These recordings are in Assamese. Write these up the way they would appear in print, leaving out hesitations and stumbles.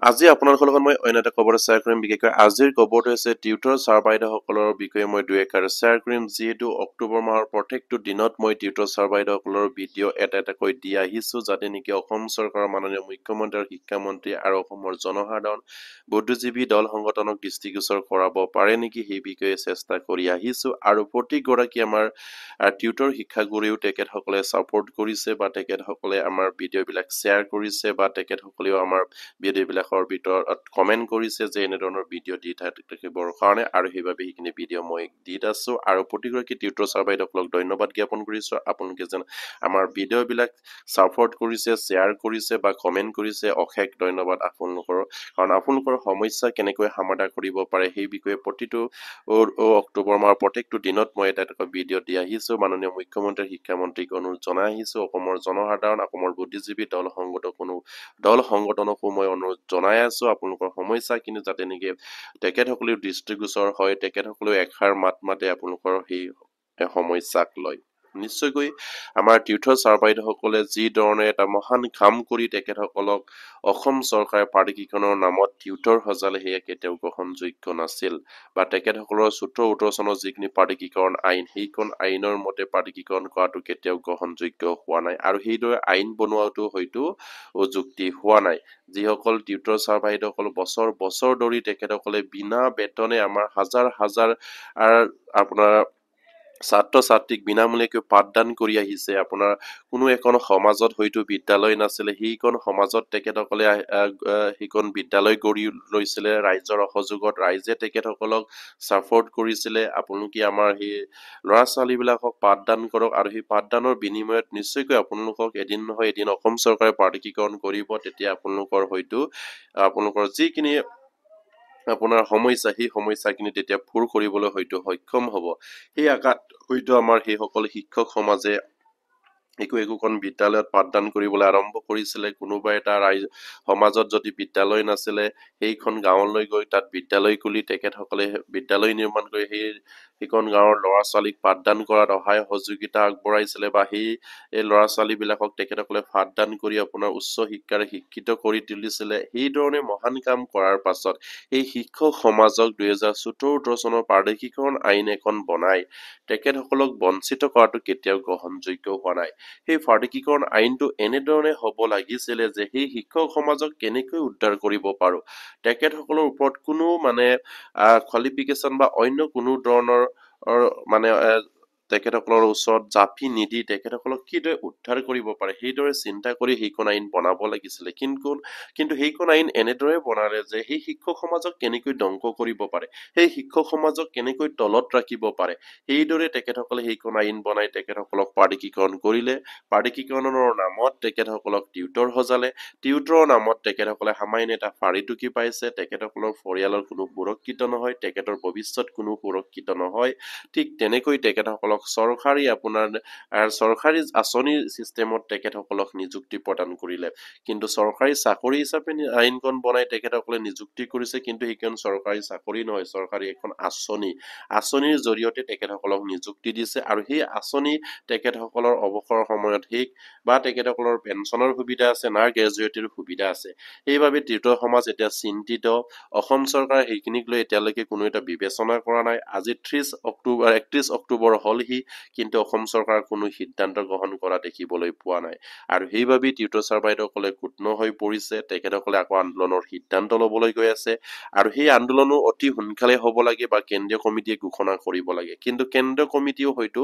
আজি আপোনালোকৰ লগত মই অন্য এটা খবৰ শ্বেয়াৰ কৰিম বিশেষকৈ আজিৰ খবৰটো হৈছে টিউটৰ ছাৰ বাইদেউসকলৰ বিষয়ে মই দুই এষাৰ শ্বেয়াৰ কৰিম যিহেতু অক্টোবৰ মাহৰ প্ৰত্যেকটো দিনত মই টিউটৰ ছাৰ বাইদেউসকলৰ ভিডিঅ' এটা এটাকৈ দি আহিছোঁ যাতে নেকি অসম চৰকাৰৰ মাননীয় মুখ্যমন্ত্ৰী আৰু শিক্ষামন্ত্ৰী আৰু অসমৰ জনসাধাৰণ বুদ্ধিজীৱী দল সংগঠনক দৃষ্টিগোচৰ কৰাব পাৰে নেকি সেই বিষয়ে চেষ্টা কৰি আহিছোঁ আৰু প্ৰতিগৰাকী আমাৰ টিউটৰ শিক্ষাগুৰুও তেখেতসকলে ছাপোৰ্ট কৰিছে বা তেখেতসকলে আমাৰ ভিডিঅ'বিলাক শ্বেয়াৰ কৰিছে বা তেখেতসকলেও আমাৰ ভিডিঅ'বিলাকৰ ভিতৰত কমেণ্ট কৰিছে যে এনেধৰণৰ ভিডিঅ' দি থাকিবৰ কাৰণে আৰু সেইবাবে সেইখিনি ভিডিঅ' মই দি আছো আৰু প্ৰতিগৰাকী টিউটৰ ছাৰ বাইদেউসকলক ধন্যবাদ জ্ঞাপন কৰিছো আপোনালোকে যেন আমাৰ ভিডিঅ'বিলাক ছাপোৰ্ট কৰিছে শ্বেয়াৰ কৰিছে বা কমেণ্ট কৰিছে অশেষ ধন্যবাদ আপোনালোকৰ কাৰণ আপোনালোকৰ সমস্যা কেনেকৈ সমাধান কৰিব পাৰে সেই বিষয়ে প্ৰতিটো অক্টোবৰ মাহৰ প্ৰত্যেকটো দিনত মই এটা এটা ভিডিঅ' দি আহিছো মাননীয় মুখ্যমন্ত্ৰী শিক্ষামন্ত্ৰীক অনুৰোধ জনাই আহিছো অসমৰ জনসাধাৰণ অসমৰ বুদ্ধিজীৱী দল সংগঠনকো মই অনুৰোধ জনাই আছো আপোনালোকৰ সমস্যাখিনি যাতে নেকি তেখেতসকলেও দৃষ্টিগোচৰ হয় তেখেতসকলেও এষাৰ মাত মাতে আপোনালোকৰ সেই সমস্যাক লৈ নিশ্চয়কৈ আমাৰ টিউটৰ ছাৰ বাইদেউসকলে যি ধৰণে এটা মহান কাম কৰি তেখেতসকলক অসম চৰকাৰে পাৰিকীকৰণৰ নামত টিউটৰ সজালে সেয়া কেতিয়াও গ্ৰহণযোগ্য নাছিল বা তেখেতসকলৰ ১৪-১৮ চনৰ যিখিনি পাৰিকীকৰণ আইন সেইখন আইনৰ মতে পাৰিকীকৰণ কৰাটো কেতিয়াও গ্ৰহণযোগ্য হোৱা নাই আৰু সেইদৰে আইন বনোৱাটো হয়তো যুক্তি হোৱা নাই যিসকল টিউটৰ ছাৰ বাইদেউসকল বছৰ বছৰ ধৰি তেখেতসকলে বিনা বেতনে আমাৰ হাজাৰ হাজাৰ আপোনাৰ ছাত্ৰ ছাত্ৰীক বিনামূলীয়াকৈ পাঠদান কৰি আহিছে আপোনাৰ কোনো এখন সমাজত হয়তো বিদ্যালয় নাছিলে সেইখন সমাজত তেখেতসকলে সেইখন বিদ্যালয় গঢ়ি লৈছিলে ৰাইজৰ সহযোগত ৰাইজে তেখেতসকলক ছাপোৰ্ট কৰিছিলে আপোনালোকে আমাৰ সেই ল'ৰা ছোৱালীবিলাকক পাঠদান কৰক আৰু সেই পাঠদানৰ বিনিময়ত নিশ্চয়কৈ আপোনালোকক এদিন নহয় এদিন অসম চৰকাৰে পাৰিকীকৰণ কৰিব তেতিয়া আপোনালোকৰ যিখিনি আপোনাৰ সমস্যা সেই সমস্যাখিনি তেতিয়া পূৰ কৰিবলৈ হয়তো সক্ষম হ'ব সেই আকাত হয়তো আমাৰ সেইসকল শিক্ষক সমাজে একোখন বিদ্যালয়ত পাঠদান কৰিবলৈ আৰম্ভ কৰিছিলে কোনোবা এটা সমাজত যদি বিদ্যালয় নাছিলে সেইখন গাঁৱলৈ গৈ তাত বিদ্যালয় খুলি তেখেতসকলে বিদ্যালয় নিৰ্মাণ কৰি সেইখন গাঁৱৰ ল'ৰা ছোৱালীক পাঠদান কৰাত সহায় সহযোগিতা আগবঢ়াইছিলে বা সেই ল'ৰা ছোৱালীবিলাকক তেখেতসকলে পাঠদান কৰি আপোনাৰ উচ্চ শিক্ষাৰে শিক্ষিত কৰি তুলিছিলে সেই ধৰণে মহান কাম কৰাৰ পাছত এই শিক্ষক সমাজক ২০১৪-১৮ চনৰ পাৰিকীকৰণ আইন এখন বনাই তেখেতসকলক বঞ্চিত কৰাটো কেতিয়াও গ্ৰহণযোগ্য হোৱা নাই সেই পাৰিকীকৰণ আইনটো এনেধৰণে হ'ব লাগিছিলে যে সেই শিক্ষক সমাজক কেনেকৈ উদ্ধাৰ কৰিব পাৰো তেখেতসকলৰ ওপৰত কোনো কোৱালিফিকেশ্যন বা অন্য কোনো ধৰণৰ মানে তেখেতসকলৰ ওচৰত জাপি নিদি তেখেতসকলক কিদৰে উদ্ধাৰ কৰিব পাৰে সেইদৰে চিন্তা কৰি সেইখন আইন বনাব লাগিছিলে কিন্তু সেইখন আইন এনেদৰে বনালে যে সেই শিক্ষক সমাজক কেনেকৈ ধ্বংস কৰিব পাৰে সেই শিক্ষক সমাজক কেনেকৈ তলত ৰাখিব পাৰে সেইদৰে তেখেতসকলে সেইখন আইন বনাই তেখেতসকলক পাৰিকীকৰণ কৰিলে পাৰিকীকৰণৰ নামত তেখেতসকলক টিউটৰ সজালে টিউটৰৰ নামত তেখেতসকলে সামান্য এটা ফাৰিটুকি পাইছে তেখেতসকলৰ পৰিয়ালৰ কোনো সুৰক্ষিত নহয় তেখেতৰ ভৱিষ্যত কোনো সুৰক্ষিত নহয় ঠিক তেনেকৈ তেখেতসকলক চৰকাৰী আঁচনিৰ চিষ্টেমত তেখেতসকলক নিযুক্তি প্ৰদান কৰিলে কিন্তু চৰকাৰী চাকৰি হিচাপে আইনখন বনাই তেখেতসকলে নিযুক্তি কৰিছে কিন্তু সেইখন চৰকাৰী চাকৰি নহয় চৰকাৰী এখন আঁচনিৰ জৰিয়তে তেখেতসকলক নিযুক্তি দিছে আৰু সেই আঁচনি তেখেতসকলৰ অৱসৰৰ সময়ত বা তেখেতসকলৰ পেঞ্চনৰ সুবিধা আছে না গ্ৰেজুৱেটিৰ সুবিধা আছে সেইবাবে টিউটৰ সমাজ এতিয়া চিন্তিত অসম চৰকাৰে সেইখিনিক লৈ এতিয়ালৈকে কোনো এটা বিবেচনা কৰা নাই আজি ৩১ অক্টোবৰ হ'লহি কিন্তু অসম চৰকাৰৰ কোনো সিদ্ধান্ত গ্ৰহণ কৰা দেখিবলৈ পোৱা নাই আৰু সেইবাবে টিউটৰ ছাৰ বাইদেউসকলে কুটন হৈ পৰিছে তেখেতসকলে আকৌ আন্দোলনৰ সিদ্ধান্ত ল'বলৈ গৈ আছে আৰু সেই আন্দোলনো অতি সোনকালে হ'ব লাগে বা কেন্দ্ৰীয় কমিটিয়ে ঘোষণা কৰিব লাগে কিন্তু কেন্দ্ৰীয় কমিটিও হয়তো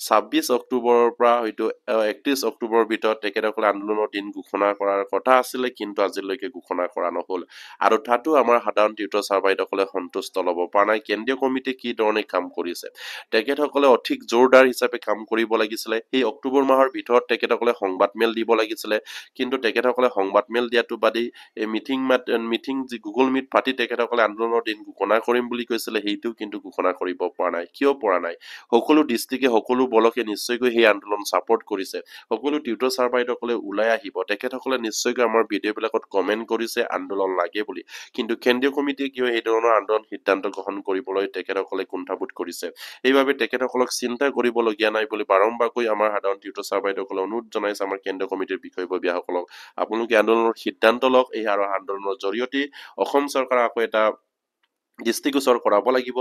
২৬ অক্টোবৰৰ পৰা হয়তো ৩১ অক্টোবৰৰ ভিতৰত তেখেতসকলে আন্দোলনৰ দিন ঘোষণা কৰাৰ কথা আছিলে কিন্তু আজিলৈকে ঘোষণা কৰা নহ'ল আৰু তাতো আমাৰ সাধাৰণ টিউটৰ ছাৰ বাইদেউসকলে সন্তুষ্ট ল'ব পৰা নাই কেন্দ্ৰীয় কমিটিয়ে কি ধৰণে কাম কৰিছে তেখেতসকলে অধিক জোৰদাৰ হিচাপে কাম কৰিব লাগিছিলে এই অক্টোবৰ মাহৰ ভিতৰত তেখেতসকলে সংবাদ মেল দিব লাগিছিলে কিন্তু তেখেতসকলে সংবাদ মেল দিয়াটো বাদেই এই মিটিং যি গুগল মিট পাতি তেখেতসকলে আন্দোলনৰ দিন ঘোষণা কৰিম বুলি কৈছিলে সেইটোও কিন্তু ঘোষণা কৰিব পৰা নাই কিয় পৰা নাই সকলো ডিষ্ট্ৰিক্টে সকলো বলকে নিশ্চয়কৈ সেই আন্দোলন ছাপোৰ্ট কৰিছে সকলো টিউটৰ ছাৰ বাইদেউসকলে ওলাই আহিব তেখেতসকলে নিশ্চয়কৈ আমাৰ ভিডিঅ'বিলাকত কমেণ্ট কৰিছে আন্দোলন লাগে বুলি কিন্তু কেন্দ্ৰীয় কমিটিয়ে কিয় এই ধৰণৰ আন্দোলন সিদ্ধান্ত গ্ৰহণ কৰিবলৈ তেখেতসকলে কুণ্ঠাবোধ কৰিছে এইবাবে তেখেতসকলক চিন্তা চিন্তা কৰিবলগীয়া নাই বুলি বাৰম্বাৰকৈ আমাৰ সাধাৰণ টিউটৰ ছাৰ বাইদেউসকলে অনুৰোধ জনাইছে আমাৰ কেন্দ্ৰীয় কমিটিৰ বিষয়ববীয়াসকলক। আপোনালোকে আন্দোলনৰ সিদ্ধান্ত লওক, এই আৰু আন্দোলনৰ জৰিয়তে অসম চৰকাৰে আকৌ এটা দৃষ্টিগোচৰ কৰাব লাগিব।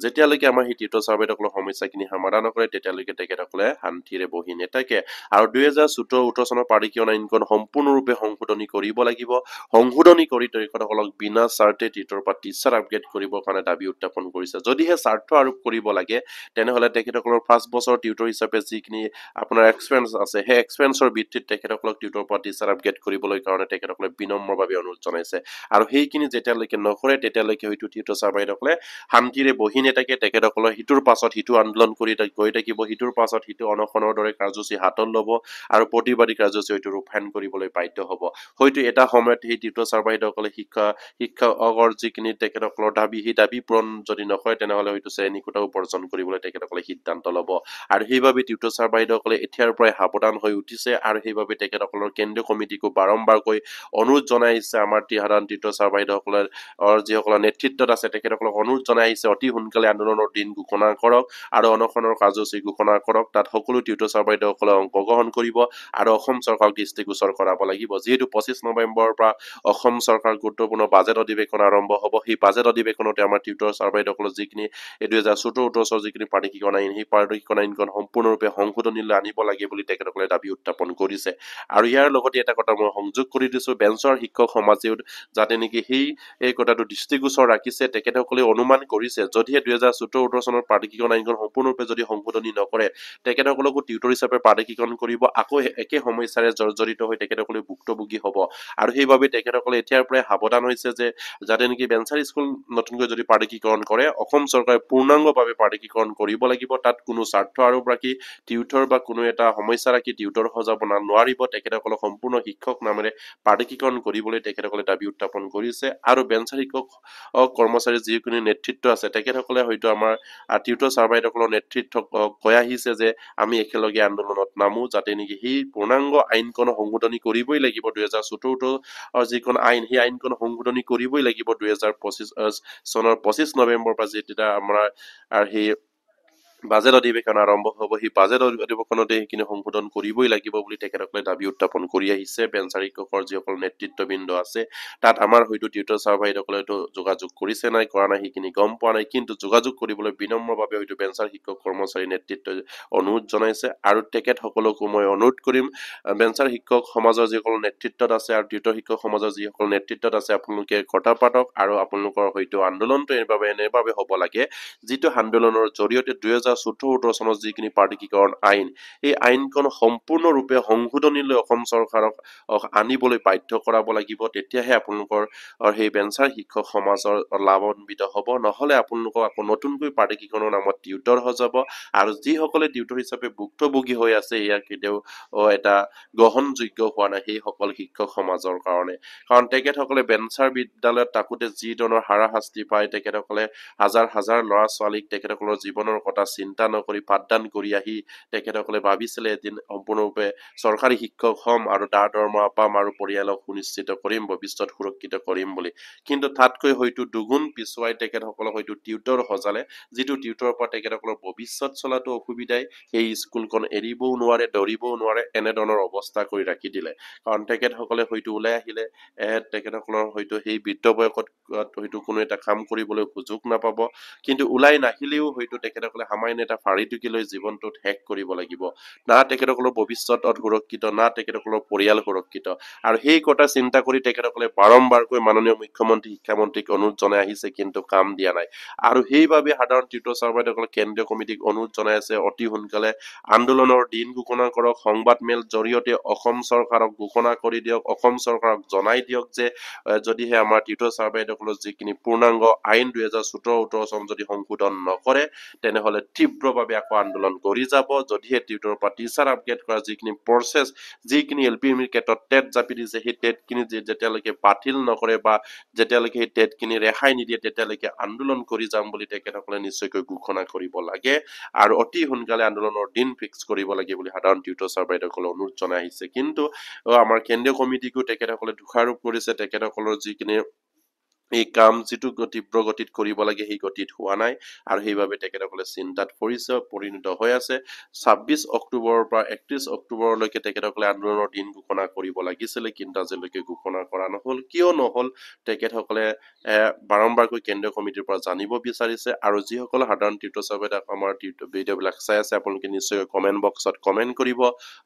যেতিয়ালৈকে আমাৰ সেই টিউটৰ ছাৰ বাইদেউসকলৰ সমস্যাখিনি সমাধান নকৰে তেতিয়ালৈকে তেখেতসকলে শান্তিৰে বহি নেথাকে। আৰু 2017-18 চনৰ পাৰিকীকৰণ আইনখন সম্পূৰ্ণৰূপে সংশোধনী কৰিব লাগিব। সংশোধনী কৰি তেখেতসকলক বিনা স্বাৰ্থে টিউটৰ পৰা টিচাৰ আপগ্ৰেড কৰিবৰ কাৰণে দাবী উত্থাপন কৰিছে। যদিহে স্বাৰ্থ আৰোপ কৰিব লাগে তেনেহলে তেখেতসকলৰ 5 বছৰ টিউটৰ হিচাপে যিখিনি আপোনাৰ এক্সপেৰিয়েন্স আছে সেই এক্সপেৰিয়েন্সৰ ভিত্তিত তেখেতসকলক টিউটৰ পৰা টিচাৰ আপগ্ৰেড কৰিবলৈ কাৰণে তেখেতসকলে বিনম্ৰভাৱে অনুৰোধ জনাইছে। আৰু সেইখিনি যেতিয়ালৈকে নকৰে তেতিয়ালৈকে হয়তো টিউটৰ ছাৰ বাইদেউসকলে শান্তিৰে বহি নেথাকে। তেখেতসকলে সিটোৰ পাছত সিটো আন্দোলন কৰি গৈ থাকিব, সিটোৰ পাছত সিটো অনশনৰ দৰে কাৰ্যসূচী হাতত ল'ব আৰু প্ৰতিবাদী কাৰ্যসূচী হয়তো ৰূপায়ণ কৰিবলৈ বাধ্য হ'ব। হয়তো এটা সময়ত সেই টিউটৰ ছাৰ বাইদেউসকলে শিক্ষকৰ যিখিনি তেখেতসকলৰ দাবী সেই দাবী পূৰণ যদি নকৰে তেনেহলে হয়তো শ্ৰেণীকোঠাও বৰ্জন কৰিবলৈ তেখেতসকলে সিদ্ধান্ত ল'ব। আৰু সেইবাবে টিউটৰ ছাৰ বাইদেউসকলে এতিয়াৰ পৰাই সাৱধান হৈ উঠিছে আৰু সেইবাবে তেখেতসকলৰ কেন্দ্ৰীয় কমিটিকো বাৰম্বাৰকৈ অনুৰোধ জনাই আহিছে। আমাৰ সাধাৰণ টিউটৰ ছাৰ বাইদেউসকলৰ যিসকলৰ নেতৃত্বত আছে তেখেতসকলক অনুৰোধ জনাই আহিছে অতি সোনকালে আন্দোলনৰ দিন ঘোষণা কৰক আৰু অনশনৰ কাৰ্যসূচী ঘোষণা কৰক। তাত সকলো টিউটৰ ছাৰ বাইদেউসকলে অংশগ্ৰহণ কৰিব আৰু অসম চৰকাৰক দৃষ্টিগোচৰ কৰাব লাগিব। যিহেতু 25 নৱেম্বৰৰ পৰা অসম চৰকাৰৰ গুৰুত্বপূৰ্ণ বাজেট অধিৱেশন আৰম্ভ হ'ব। সেই বাজেট অধিৱেশনতে আমাৰ টিউটৰ ছাৰ বাইদেউসকলৰ যিখিনি 2017-18 যিখিনি পাৰিকীকৰণ আইন সেই পাৰিকীকৰণ আইনখন সম্পূৰ্ণৰূপে সংশোধনীলৈ আনিব লাগে বুলি তেখেতসকলে দাবী উত্থাপন কৰিছে। আৰু ইয়াৰ লগতে এটা কথা মই সংযোগ কৰি দিছো, বেঞ্চৰ শিক্ষক সমাজেও যাতে নেকি এই কথাটো দৃষ্টিগোচৰ ৰাখিছে। তেখেতসকলে অনুমান কৰিছে যদিহে 2017-18 চনৰ পাৰিকীকৰণ আইনখন সম্পূৰ্ণৰূপে যদি সংশোধনী নকৰে তেখেতসকলকো টিউটৰ হিচাপে পাৰিকীকৰণ কৰিব, আকৌ একে সমস্যাৰে জৰ্জৰিত হৈ তেখেতসকলে ভুক্তভোগী হ'ব। আৰু সেইবাবে তেখেতসকলে এতিয়াৰ পৰাই সাৱধান হৈছে যে যাতে নেকি বেঞ্চাৰ স্কুল নতুনকৈ যদি পাৰিকীকৰণ কৰে অসম চৰকাৰে পূৰ্ণাংগভাৱে পাৰিকীকৰণ কৰিব লাগিব। তাত কোনো স্বাৰ্থ আৰোপ ৰাখি টিউটৰ বা কোনো এটা সমস্যা ৰাখি টিউটৰ সজাব নোৱাৰিব। তেখেতসকলক সম্পূৰ্ণ শিক্ষক নামেৰে পাৰিকীকৰণ কৰিবলৈ তেখেতসকলে দাবী উত্থাপন কৰিছে। আৰু বেঞ্চাৰ শিক্ষক কৰ্মচাৰী যিখিনি নেতৃত্ব আছে তেখেতসকলে হয়তো আমাৰ টিউটৰ ছাৰ বাইদেউসকলৰ নেতৃত্বক কৈ আহিছে যে আমি একেলগে আন্দোলনত নামো, যাতে নেকি সেই পূৰ্ণাংগ আইনখন সংশোধনী কৰিবই লাগিব। 2017 যিখন আইন সেই আইনখন সংশোধনী কৰিবই লাগিব 2025 চনৰ 25 নৱেম্বৰৰ পৰা যেতিয়া আমাৰ সেই বাজেট অধিৱেশন আৰম্ভ হ'ব। সেই বাজেট অধিৱেশনতে সেইখিনি সংশোধন কৰিবই লাগিব বুলি তেখেতসকলে দাবী উত্থাপন কৰি আহিছে। বেঞ্চাৰ শিক্ষকৰ যিসকল নেতৃত্ববৃন্দ আছে তাত আমাৰ হয়তো টিউটৰ ছাৰ বাইদেউসকলেতো যোগাযোগ কৰিছে নাই কৰা নাই সেইখিনি গম পোৱা নাই, কিন্তু যোগাযোগ কৰিবলৈ বিনম্ৰভাৱে হয়তো বেঞ্চাৰ শিক্ষক কৰ্মচাৰী নেতৃত্বই অনুৰোধ জনাইছে। আৰু তেখেতসকলকো মই অনুৰোধ কৰিম বেঞ্চাৰ শিক্ষক সমাজৰ যিসকল নেতৃত্বত আছে আৰু টিউটৰ শিক্ষক সমাজৰ যিসকল নেতৃত্বত আছে আপোনালোকে কথা পাতক আৰু আপোনালোকৰ হয়তো আন্দোলনটো এনেভাৱে হ'ব লাগে যিটো আন্দোলনৰ জৰিয়তে 2017-18 চনৰ যিখিনি পাৰিকীকৰণ আইন এই আইনখন সম্পূৰ্ণৰূপে সংশোধনীলৈ অসম চৰকাৰক আনিবলৈ বাধ্য কৰাব লাগিব। তেতিয়াহে আপোনালোকৰ সেই বেঞ্চাৰ শিক্ষক সমাজৰ লাভান্বিত হ'ব। নহলে আপোনালোকক আকৌ নতুনকৈ পাৰিকীকৰণৰ নামত টিউটৰ সজাব আৰু যিসকলে টিউটৰ হিচাপে ভুক্তভোগী হৈ আছে ইয়াৰ কেতিয়াও এটা গ্ৰহণযোগ্য হোৱা নাই সেইসকল শিক্ষক সমাজৰ কাৰণে। কাৰণ তেখেতসকলে বেঞ্চাৰ বিদ্যালয়ত থাকোতে যি ধৰণৰ হাৰাশাস্তি পায়, তেখেতসকলে হাজাৰ হাজাৰ ল'ৰা ছোৱালীক তেখেতসকলৰ জীৱনৰ কথা চিন্তা নকৰি পাঠদান কৰি আহি তেখেতসকলে ভাবিছিলে এদিন সম্পূৰ্ণৰূপে চৰকাৰী শিক্ষক হ'ম আৰু তাৰ দৰমহা পাম আৰু পৰিয়ালক সুনিশ্চিত কৰিম, ভৱিষ্যত সুৰক্ষিত কৰিম বুলি। কিন্তু তাতকৈ হয়তো দুগুণ পিছুৱাই তেখেতসকলক হয়তো টিউটৰ সজালে, যিটো টিউটৰৰ পৰা তেখেতসকলৰ ভৱিষ্যত চলাটো অসুবিধাই সেই স্কুলখন এৰিবও নোৱাৰে, দৌৰিবও নোৱাৰে, এনেধৰণৰ অৱস্থা কৰি ৰাখি দিলে। কাৰণ তেখেতসকলে হয়তো ওলাই আহিলে তেখেতসকলৰ হয়তো সেই বৃদ্ধ বয়সত হয়তো কোনো এটা কাম কৰিবলৈ সুযোগ নাপাব, কিন্তু ওলাই নাহিলেও হয়তো তেখেতসকলে সামান্য এটা ফাৰি টুকি লৈ জীৱনটোত শেষ কৰিব লাগিব। না তেখেতসকলৰ ভৱিষ্যত সুৰক্ষিত, না তেখেতসকলৰ পৰিয়াল সুৰক্ষিত। আৰু সেই কথা চিন্তা কৰি তেখেতসকলে বাৰম্বাৰকৈ মাননীয় মুখ্যমন্ত্ৰী শিক্ষামন্ত্ৰীক অনুৰোধ জনাই আহিছে, কিন্তু কাম দিয়া নাই। আৰু সেইবাবে সাধাৰণ টিউটৰ ছাৰ বাইদেউসকলে কেন্দ্ৰীয় কমিটিক অনুৰোধ জনাই আছে অতি সোনকালে আন্দোলনৰ দিন ঘোষণা কৰক, সংবাদ মেল জৰিয়তে অসম চৰকাৰক ঘোষণা কৰি দিয়ক, অসম চৰকাৰক জনাই দিয়ক যে যদিহে আমাৰ টিউটৰ ছাৰ বাইদেউসকলৰ যিখিনি পূৰ্ণাংগ আইন 2017-18 চন যদি সংশোধন নকৰে তেনেহলে তীব্ৰভাৱে আকৌ আন্দোলন কৰি যাব। যদিহে টিউটৰৰ পৰা টিচাৰ আপগ্ৰেড কৰা যিখিনি প্ৰচেছ, যিখিনি LPMৰ ক্ষেত্ৰত টেট জাপি দিছে সেই টেটখিনি যেতিয়ালৈকে বাতিল নকৰে বা যেতিয়ালৈকে সেই টেটখিনি ৰেহাই নিদিয়ে তেতিয়ালৈকে আন্দোলন কৰি যাম বুলি তেখেতসকলে নিশ্চয়কৈ ঘোষণা কৰিব লাগে আৰু অতি সোনকালে আন্দোলনৰ দিন ফিক্স কৰিব লাগে বুলি সাধাৰণ টিউটৰ ছাৰ বাইদেউসকলে অনুৰোধ জনাই আহিছে। কিন্তু আমাৰ কেন্দ্ৰীয় কমিটিকো তেখেতসকলে দোষাৰোপ কৰিছে তেখেতসকলৰ যিখিনি এই কাম যিটো তীব্ৰ গতিত কৰিব লাগে সেই গতিত হোৱা নাই আৰু সেইবাবে তেখেতসকলে চিন্তাত পৰিণত হৈ আছে 26 অক্টোবৰৰ পৰা 31 অক্টোবৰলৈকে তেখেতসকলে আন্দোলনৰ দিন ঘোষণা কৰিব লাগিছিলে কিন্তু আজিলৈকে ঘোষণা কৰা নহল কিয় নহল তেখেতসকলে বাৰম্বাৰকৈ কেন্দ্ৰীয় কমিটিৰ পৰা জানিব বিচাৰিছে আৰু যিসকল সাধাৰণ তীৰ্থ চাৰ্ভেত আমাৰ ভিডিঅ'বিলাক চাই আছে আপোনালোকে নিশ্চয় কমেণ্ট বক্সত কমেণ্ট কৰিব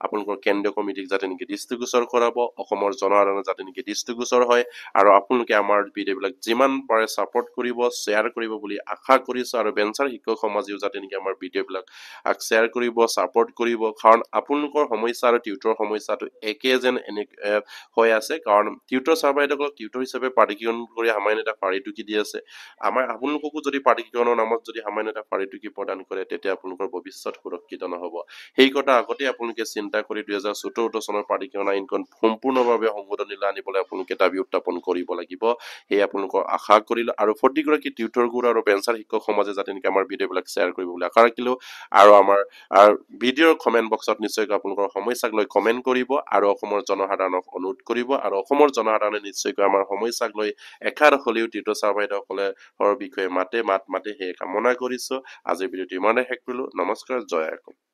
আপোনালোকৰ কেন্দ্ৰীয় কমিটিক যাতে নেকি দৃষ্টিগোচৰ কৰাব অসমৰ জনসাধাৰণে যাতে নেকি দৃষ্টিগোচৰ হয় আৰু আপোনালোকে আমাৰ ভিডিঅ'বিলাক যিমান পাৰে ছাপোৰ্ট কৰিব শ্বেয়াৰ কৰিব বুলি আশা কৰিছো আৰু বেঞ্চাৰ শিক্ষক সমাজেও যাতে নেকি আমাৰ ভিডিঅ'বিলাক শ্বেয়াৰ কৰিব ছাপোৰ্ট কৰিব কাৰণ আপোনালোকৰ সমস্যা আৰু টিউটৰ সমস্যাটো একে যেন হৈ আছে কাৰণ টিউটৰ ছাৰবাইদেউসকলক টিউটৰ হিচাপে পাৰ্টিকৰণ কৰি সামান্য এটা পাৰিটোকি দি আছে আমাৰ আপোনালোককো যদি পাৰ্টিকৰণৰ নামত যদি সামান্য এটা পাৰিটোকি প্ৰদান কৰে তেতিয়া আপোনালোকৰ ভৱিষ্যত সুৰক্ষিত নহব সেই কথা আগতে আপোনালোকে চিন্তা কৰি 2014 চনৰ পাৰ্টিকৰণ আইনখন সম্পূৰ্ণভাৱে সংশোধনীলৈ আনিবলৈ আপোনালোকে দাবী উত্থাপন কৰিব লাগিব সেই আপোনালোকৰ আশা কৰিলো আৰু প্ৰতিগৰাকী টিউটৰ গুৰু আৰু বেঞ্চাৰ শিক্ষক সমাজে যাতে নেকি আমাৰ ভিডিঅ'বিলাক শ্বেয়াৰ কৰিব বুলি আশা ৰাখিলো আৰু আমাৰ ভিডিঅ'ৰ কমেণ্ট বক্সত নিশ্চয়কৈ আপোনালোকৰ সমস্যাক লৈ কমেণ্ট কৰিব আৰু অসমৰ জনসাধাৰণক অনুৰোধ কৰিব আৰু অসমৰ জনসাধাৰণে নিশ্চয়কৈ আমাৰ সমস্যাক লৈ এষাৰ হলেও তীৰ্থ ছাৰবাইদেউসকলে বিষয়ে মাতে সেয়ে কামনা কৰিছো আজিৰ ভিডিঅ'টো ইমানে শেষ কৰিলো নমস্কাৰ জয় অসম